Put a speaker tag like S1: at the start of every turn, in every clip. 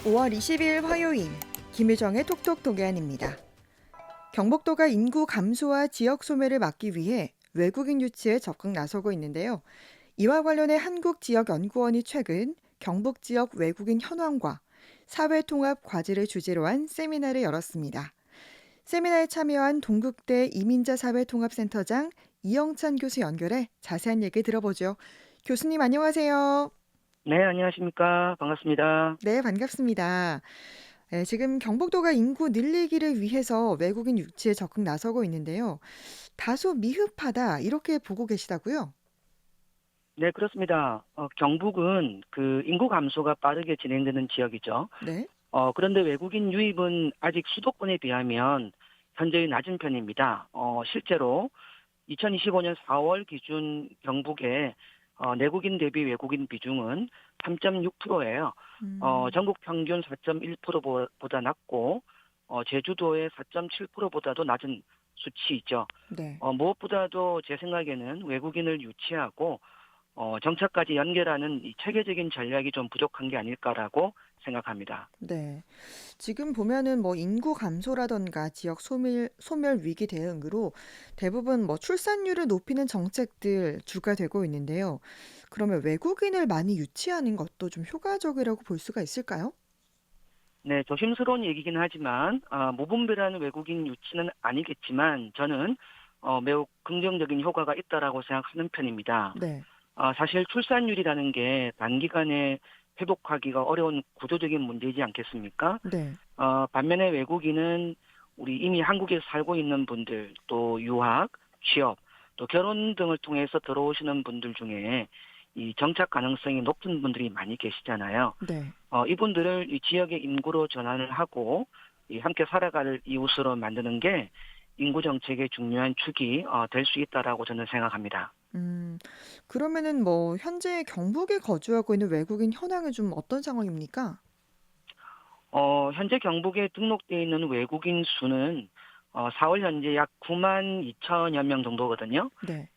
S1: 5월 20일 화요일 김유정의 톡톡 도계안입니다. 경북도가 인구 감소와 지역 소멸을 막기 위해 외국인 유치에 적극 나서고 있는데요. 이와 관련해 한국지역연구원이 최근 경북 지역 외국인 현황과 사회통합 과제를 주제로 한 세미나를 열었습니다. 세미나에 참여한 동국대 이민자 사회통합센터장 이영찬 교수 연결해 자세한 얘기 들어보죠. 교수님 안녕하세요.
S2: 네, 안녕하십니까. 반갑습니다.
S1: 네, 반갑습니다. 네, 지금 경북도가 인구 늘리기를 위해서 외국인 유치에 적극 나서고 있는데요. 다소 미흡하다 이렇게 보고 계시다고요?
S2: 네, 그렇습니다. 경북은 그 인구 감소가 빠르게 진행되는 지역이죠.
S1: 네.
S2: 그런데 외국인 유입은 아직 수도권에 비하면 현저히 낮은 편입니다. 실제로 2025년 4월 기준 경북의 내국인 대비 외국인 비중은 3.6%예요.
S1: 음,
S2: 전국 평균 4.1%보다 낮고 제주도의 4.7%보다도 낮은 수치이죠.
S1: 네.
S2: 무엇보다도 제 생각에는 외국인을 유치하고 정착까지 연결하는 이 체계적인 전략이 좀 부족한 게 아닐까라고 생각합니다.
S1: 네. 지금 보면은 뭐 인구 감소라던가 지역 소멸 위기 대응으로 대부분 뭐 출산율을 높이는 정책들 주가 되고 있는데요. 그러면 외국인을 많이 유치하는 것도 좀 효과적이라고 볼 수가 있을까요?
S2: 네, 조심스러운 얘기긴 하지만 무분별한 외국인 유치는 아니겠지만 저는 매우 긍정적인 효과가 있다라고 생각하는 편입니다.
S1: 네.
S2: 사실 출산율이라는 게 단기간에 회복하기가 어려운 구조적인 문제이지 않겠습니까?
S1: 네.
S2: 반면에 외국인은 우리 이미 한국에 살고 있는 분들, 또 유학, 취업, 또 결혼 등을 통해서 들어오시는 분들 중에 이 정착 가능성이 높은 분들이 많이 계시잖아요.
S1: 네.
S2: 이분들을 이 지역의 인구로 전환을 하고 이 함께 살아갈 이웃으로 만드는 게 인구 정책의 중요한 축이 될 수 있다라고 저는 생각합니다.
S1: 음, 그러면은 뭐 현재 경북에 거주하고 있는 외국인 현황은 좀 어떤 상황입니까?
S2: 현재 경북에 등록되어 있는 외국인 수는 4월 현재 약 9만 2천여 명 정도거든요.
S1: 네.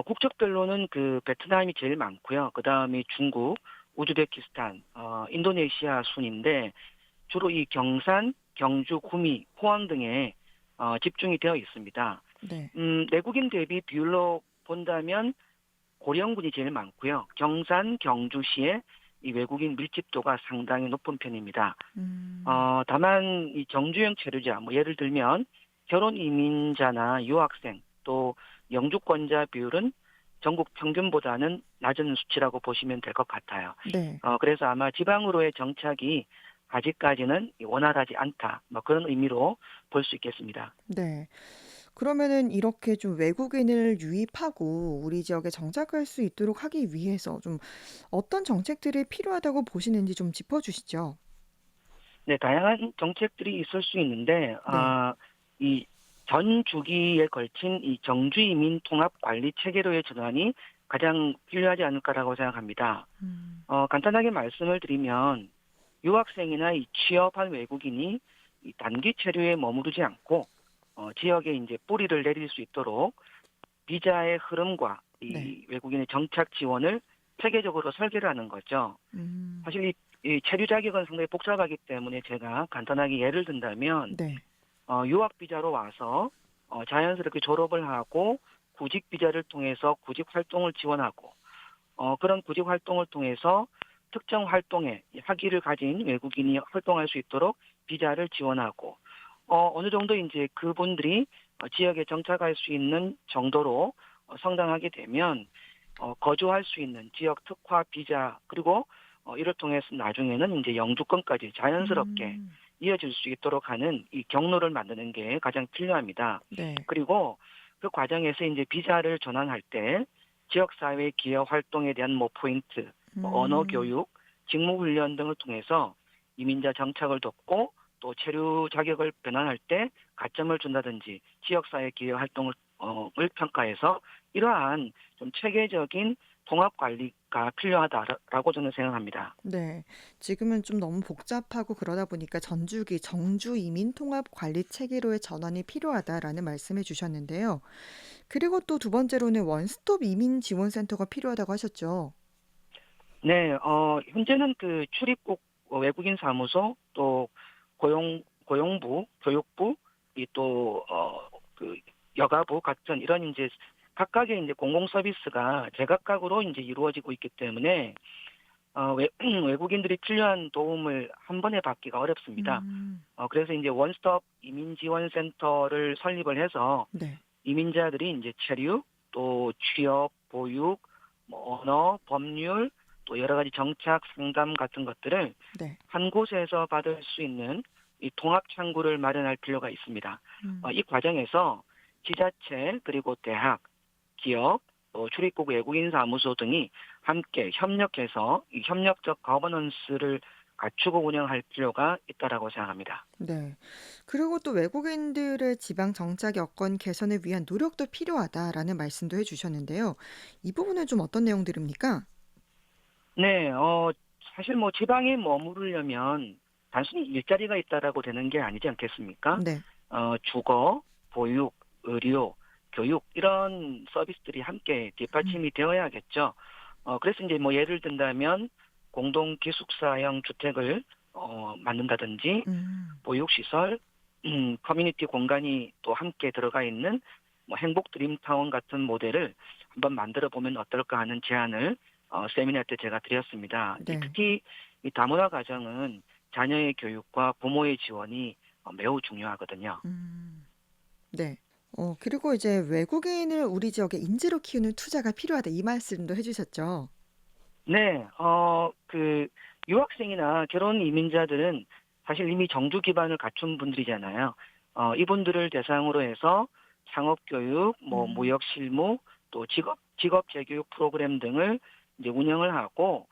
S2: 국적별로는 그 베트남이 제일 많고요. 그 다음에 중국, 우즈베키스탄, 인도네시아 순인데 주로 이 경산, 경주, 구미, 포항 등에 집중이 되어 있습니다.
S1: 네.
S2: 내국인 대비 비율로 본다면 고령군이 제일 많고요. 경산, 경주시에 이 외국인 밀집도가 상당히 높은 편입니다.
S1: 음,
S2: 다만 이 정주행 체류자, 뭐 예를 들면 결혼 이민자나 유학생 또 영주권자 비율은 전국 평균보다는 낮은 수치라고 보시면 될 것 같아요.
S1: 네.
S2: 그래서 아마 지방으로의 정착이 아직까지는 원활하지 않다. 뭐 그런 의미로 볼 수 있겠습니다.
S1: 네. 그러면은 이렇게 좀 외국인을 유입하고 우리 지역에 정착할 수 있도록 하기 위해서 좀 어떤 정책들이 필요하다고 보시는지 좀 짚어주시죠.
S2: 네, 다양한 정책들이 있을 수 있는데,
S1: 네.
S2: 이 전 주기에 걸친 이 정주 이민 통합 관리 체계로의 전환이 가장 필요하지 않을까라고 생각합니다.
S1: 음,
S2: 간단하게 말씀을 드리면, 유학생이나 이 취업한 외국인이 이 단기 체류에 머무르지 않고, 지역에 이제 뿌리를 내릴 수 있도록 비자의 흐름과
S1: 네.
S2: 이 외국인의 정착 지원을 체계적으로 설계를 하는 거죠.
S1: 음,
S2: 사실 이 체류 자격은 상당히 복잡하기 때문에 제가 간단하게 예를 든다면
S1: 네.
S2: 유학 비자로 와서 자연스럽게 졸업을 하고 구직 비자를 통해서 구직 활동을 지원하고 그런 구직 활동을 통해서 특정 활동에 학위를 가진 외국인이 활동할 수 있도록 비자를 지원하고 어느 정도 이제 그분들이 지역에 정착할 수 있는 정도로 성장하게 되면 거주할 수 있는 지역 특화 비자 그리고 이를 통해서 나중에는 이제 영주권까지 자연스럽게
S1: 음,
S2: 이어질 수 있도록 하는 이 경로를 만드는 게 가장 필요합니다.
S1: 네.
S2: 그리고 그 과정에서 이제 비자를 전환할 때 지역사회 기여 활동에 대한 뭐 포인트, 뭐 언어
S1: 음,
S2: 교육, 직무 훈련 등을 통해서 이민자 정착을 돕고 또 체류 자격을 변환할 때 가점을 준다든지 지역사회 기여 활동을 을 평가해서 이러한 좀 체계적인 통합 관리가 필요하다라고 저는 생각합니다.
S1: 네. 지금은 좀 너무 복잡하고 그러다 보니까 전주기 정주 이민 통합 관리 체계로의 전환이 필요하다라는 말씀해 주셨는데요. 그리고 또 두 번째로는 원스톱 이민 지원 센터가 필요하다고 하셨죠.
S2: 네, 현재는 그 출입국 외국인 사무소 또 고용부, 교육부, 이 또 그 여가부 같은 이런 이제 각각의 이제 공공 서비스가 제각각으로 이제 이루어지고 있기 때문에 외국인들이 필요한 도움을 한 번에 받기가 어렵습니다.
S1: 음.
S2: 그래서 이제 원스톱 이민 지원 센터를 설립을 해서
S1: 네.
S2: 이민자들이 이제 체류, 또 취업, 보육, 뭐 언어, 법률, 또 여러 가지 정착 상담 같은 것들을
S1: 네.
S2: 한 곳에서 받을 수 있는 이 통합 창구를 마련할 필요가 있습니다.
S1: 음.
S2: 이 과정에서 지자체 그리고 대학, 기업, 또 출입국 외국인 사무소 등이 함께 협력해서 이 협력적 거버넌스를 갖추고 운영할 필요가 있다라고 생각합니다.
S1: 네. 그리고 또 외국인들의 지방 정착 여건 개선을 위한 노력도 필요하다라는 말씀도 해 주셨는데요. 이 부분은 좀 어떤 내용들입니까?
S2: 네, 사실 뭐 지방에 머무르려면 단순히 일자리가 있다라고 되는 게 아니지 않겠습니까?
S1: 네.
S2: 주거, 보육, 의료, 교육 이런 서비스들이 함께
S1: 음.
S2: 뒷받침이 되어야겠죠. 그래서 이제 뭐 예를 든다면 공동 기숙사형 주택을 만든다든지
S1: 음.
S2: 보육시설, 커뮤니티 공간이 또 함께 들어가 있는 뭐 행복 드림타운 같은 모델을 한번 만들어 보면 어떨까 하는 제안을 세미나 때 제가 드렸습니다.
S1: 네.
S2: 특히 이 다문화 가정은 자녀의 교육과 부모의 지원이 매우 중요하거든요.
S1: 음. 네. 그리고 이제 "외국인을 우리 지역에 인재로 키우는 투자가 필요하다." 이 말씀도 해 주셨죠.
S2: 네, 유학생이나 결혼 이민자들은 사실 이미 정주 기반을 갖춘 분들이잖아요. 이분들을 대상으로 해서 창업교육, 뭐
S1: 음.
S2: 무역 실무, 또 직업 재교육 프로그램 등을 이제 운영을 하고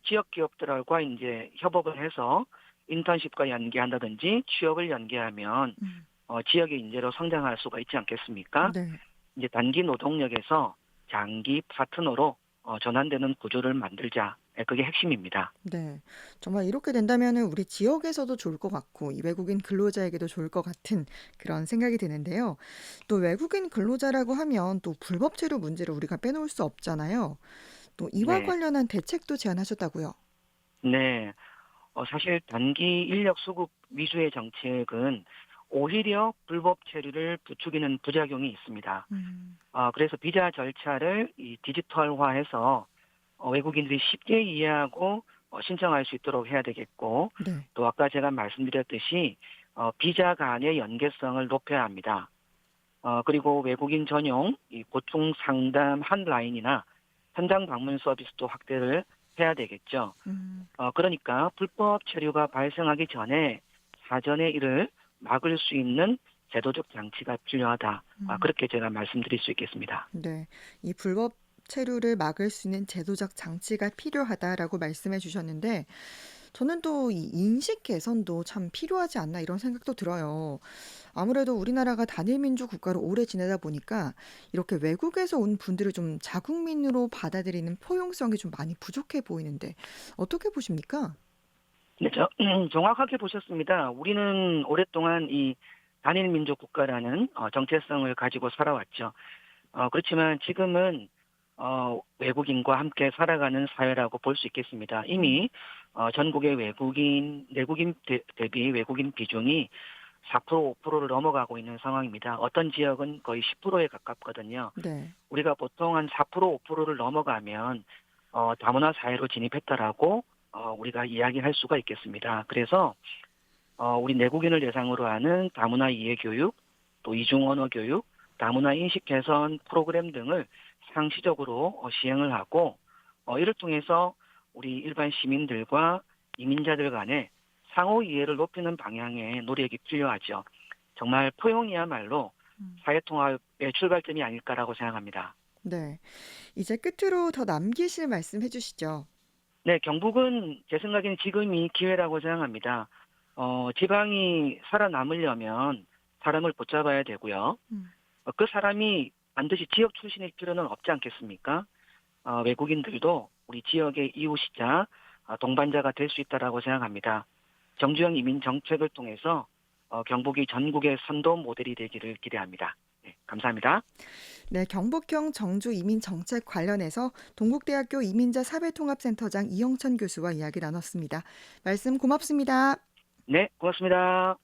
S2: 지역 기업들과 이제 협업을 해서 인턴십과 연계한다든지 취업을 연계하면
S1: 음.
S2: 지역의 인재로 성장할 수가 있지 않겠습니까?
S1: 네.
S2: 이제 단기 노동력에서 장기 파트너로 전환되는 구조를 만들자. 그게 핵심입니다.
S1: 네. 정말 이렇게 된다면은 우리 지역에서도 좋을 것 같고 이 외국인 근로자에게도 좋을 것 같은 그런 생각이 드는데요. 또 외국인 근로자라고 하면 또 불법 체류 문제를 우리가 빼놓을 수 없잖아요. 또 이와
S2: 네.
S1: 관련한 대책도 제안하셨다고요?
S2: 네. 사실 단기 인력 수급 위주의 정책은 오히려 불법 체류를 부추기는 부작용이 있습니다.
S1: 음.
S2: 그래서 비자 절차를 이 디지털화해서 외국인들이 쉽게 이해하고 신청할 수 있도록 해야 되겠고,
S1: 네.
S2: 또 아까 제가 말씀드렸듯이 비자 간의 연계성을 높여야 합니다. 그리고 외국인 전용 이 고충 상담 한라인이나 현장 방문 서비스도 확대를 해야 되겠죠.
S1: 음.
S2: 그러니까 불법 체류가 발생하기 전에 사전에 이를 막을 수 있는 제도적 장치가 필요하다.
S1: 음.
S2: 그렇게 제가 말씀드릴 수 있겠습니다.
S1: 네. 이 불법 체류를 막을 수 있는 제도적 장치가 필요하다라고 말씀해 주셨는데 저는 또 이 '인식 개선도 참 필요하지 않나.' 이런 생각도 들어요. 아무래도 우리나라가 단일 민족 국가로 오래 지내다 보니까 이렇게 외국에서 온 분들을 좀 자국민으로 받아들이는 포용성이 좀 많이 부족해 보이는데 어떻게 보십니까?
S2: 네, 정확하게 보셨습니다. 우리는 오랫동안 이 단일 민족 국가라는 정체성을 가지고 살아왔죠. 그렇지만 지금은 외국인과 함께 살아가는 사회라고 볼 수 있겠습니다.
S1: 음.
S2: 이미 전국의 내국인 대비 외국인 비중이 4% 5%를 넘어가고 있는 상황입니다. 어떤 지역은 거의 10%에 가깝거든요.
S1: 네.
S2: 우리가 보통 한 4% 5%를 넘어가면 다문화 사회로 진입했다라고 우리가 이야기할 수가 있겠습니다. 그래서 우리 내국인을 대상으로 하는 다문화 이해 교육, 또 이중 언어 교육, 다문화 인식 개선 프로그램 등을 상시적으로 시행을 하고 이를 통해서 우리 일반 시민들과 이민자들 간의 상호 이해를 높이는 방향의 노력이 필요하죠. 정말 포용이야말로
S1: 음.
S2: 사회통합의 출발점이 아닐까라고 생각합니다.
S1: 네. 이제 끝으로 더 남기실 말씀 해 주시죠.
S2: 네, 경북은 제 생각에는 지금이 기회라고 생각합니다. 지방이 살아남으려면 사람을 붙잡아야 되고요.
S1: 음.
S2: 그 사람이 반드시 지역 출신일 필요는 없지 않겠습니까? 외국인들도 우리 지역의 이웃이자 동반자가 될 수 있다라고 생각합니다. 정주영 이민 정책을 통해서 경북이 전국의 선도 모델이 되기를 기대합니다. 네, 감사합니다.
S1: 네, 경북형 정주 이민 정책 관련해서 동국대학교 이민자 사회통합센터장 이영천 교수와 이야기 나눴습니다. 말씀 고맙습니다.
S2: 네, 고맙습니다.